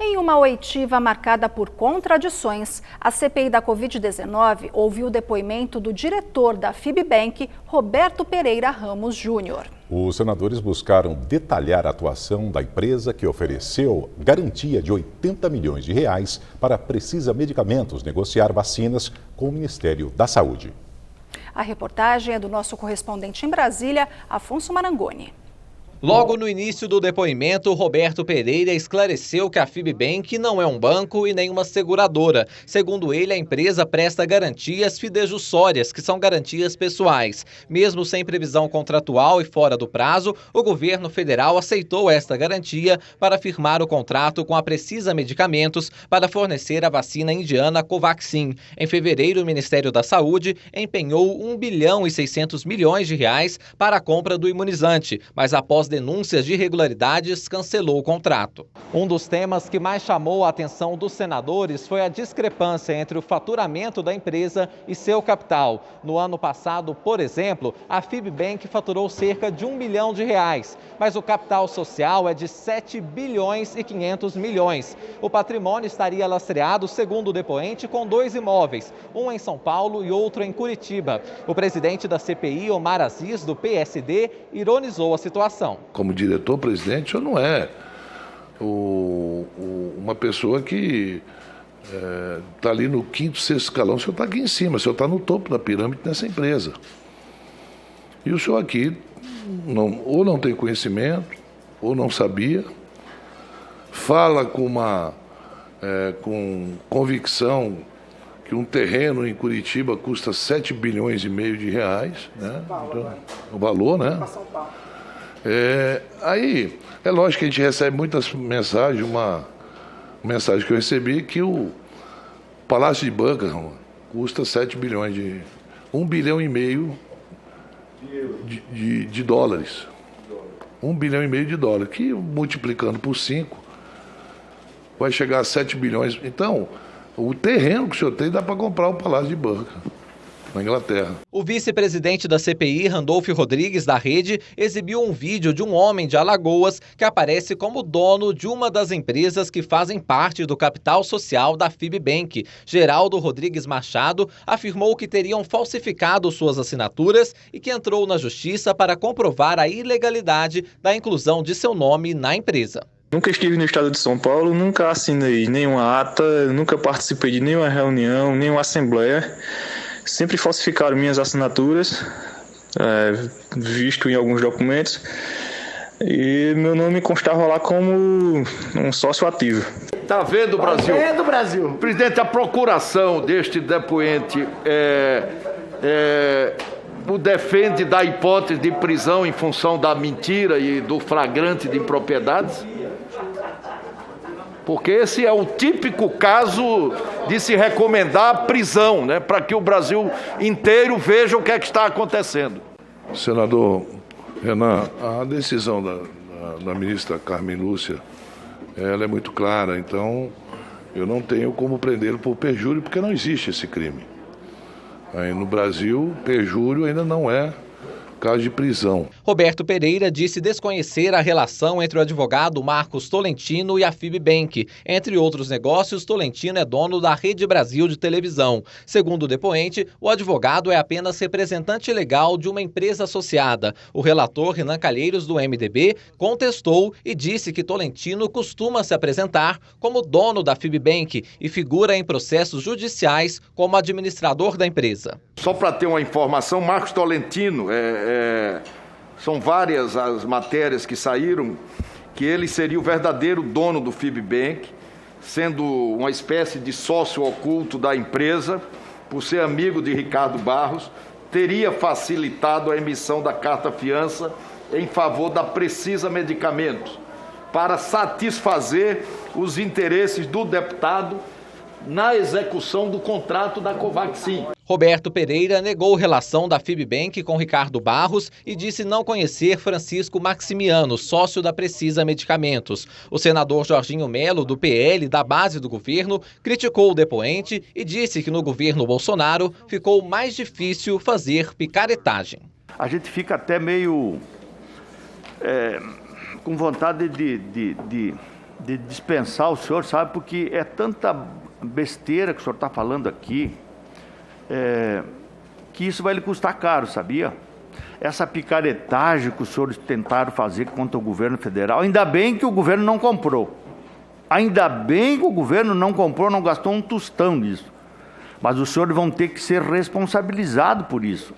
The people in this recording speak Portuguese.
Em uma oitiva marcada por contradições, a CPI da Covid-19 ouviu o depoimento do diretor da FIBBank, Roberto Pereira Ramos Júnior. Os senadores buscaram detalhar a atuação da empresa que ofereceu garantia de 80 milhões de reais para a Precisa Medicamentos negociar vacinas com o Ministério da Saúde. A reportagem é do nosso correspondente em Brasília, Afonso Marangoni. Logo no início do depoimento, Roberto Pereira esclareceu que a FIBBank não é um banco e nem uma seguradora. Segundo ele, a empresa presta garantias fidejussórias, que são garantias pessoais. Mesmo sem previsão contratual e fora do prazo, o governo federal aceitou esta garantia para firmar o contrato com a Precisa Medicamentos para fornecer a vacina indiana Covaxin. Em fevereiro, o Ministério da Saúde empenhou 1 bilhão e 600 milhões de reais para a compra do imunizante, mas após denúncias de irregularidades, cancelou o contrato. Um dos temas que mais chamou a atenção dos senadores foi a discrepância entre o faturamento da empresa e seu capital. No ano passado, por exemplo, a FIBBank faturou cerca de 1 bilhão de reais, mas o capital social é de 7 bilhões e 500 milhões. O patrimônio estaria lastreado, segundo o depoente, com 2 imóveis, um em São Paulo e outro em Curitiba. O presidente da CPI, Omar Aziz, do PSD, ironizou a situação. Como diretor-presidente, o senhor não é uma pessoa que está ali no 5º, 6º escalão, o senhor está aqui em cima, o senhor está no topo da pirâmide dessa empresa. E o senhor aqui ou não tem conhecimento, ou não sabia, fala com convicção que um terreno em Curitiba custa 7 bilhões e meio de reais, né? Então, o valor, né? Aí, é lógico que a gente recebe muitas mensagens, uma mensagem que eu recebi que o Palácio de Buckingham custa 7 bilhões de... 1 bilhão e meio de dólares. 1 bilhão e meio de dólares, que multiplicando por 5 vai chegar a 7 bilhões. Então, o terreno que o senhor tem dá para comprar o Palácio de Buckingham, na Inglaterra. O vice-presidente da CPI, Randolfo Rodrigues, da Rede, exibiu um vídeo de um homem de Alagoas que aparece como dono de uma das empresas que fazem parte do capital social da FIBBank. Geraldo Rodrigues Machado afirmou que teriam falsificado suas assinaturas e que entrou na justiça para comprovar a ilegalidade da inclusão de seu nome na empresa. Nunca estive no estado de São Paulo, nunca assinei nenhuma ata, nunca participei de nenhuma reunião, nenhuma assembleia. Sempre falsificaram minhas assinaturas, visto em alguns documentos, e meu nome constava lá como um sócio ativo. Tá vendo, Brasil? Tá vendo, Brasil? Presidente, a procuração deste depoente o defende da hipótese de prisão em função da mentira e do flagrante de impropriedades? Porque esse é o típico caso de se recomendar a prisão, né, para que o Brasil inteiro veja o que é que está acontecendo. Senador Renan, a decisão da ministra Carmen Lúcia, ela é muito clara, então eu não tenho como prendê-lo por perjúrio, porque não existe esse crime. Aí no Brasil, perjúrio ainda não é caso de prisão. Roberto Pereira disse desconhecer a relação entre o advogado Marcos Tolentino e a FIBBank. Entre outros negócios, Tolentino é dono da Rede Brasil de televisão. Segundo o depoente, o advogado é apenas representante legal de uma empresa associada. O relator Renan Calheiros, do MDB, contestou e disse que Tolentino costuma se apresentar como dono da FIBBank e figura em processos judiciais como administrador da empresa. Só para ter uma informação, Marcos Tolentino são várias as matérias que saíram, que ele seria o verdadeiro dono do FIBBank, sendo uma espécie de sócio oculto da empresa, por ser amigo de Ricardo Barros, teria facilitado a emissão da carta-fiança em favor da Precisa Medicamentos, para satisfazer os interesses do deputado na execução do contrato da Covaxin. Roberto Pereira negou relação da FIBBank com Ricardo Barros e disse não conhecer Francisco Maximiano, sócio da Precisa Medicamentos. O senador Jorginho Melo, do PL, da base do governo, criticou o depoente e disse que no governo Bolsonaro ficou mais difícil fazer picaretagem. A gente fica até meio com vontade de de dispensar o senhor, sabe, porque é tanta besteira que o senhor está falando aqui, que isso vai lhe custar caro, sabia? Essa picaretagem que os senhores tentaram fazer contra o governo federal, ainda bem que o governo não comprou. Ainda bem que o governo não comprou, não gastou um tostão nisso. Mas os senhores vão ter que ser responsabilizados por isso.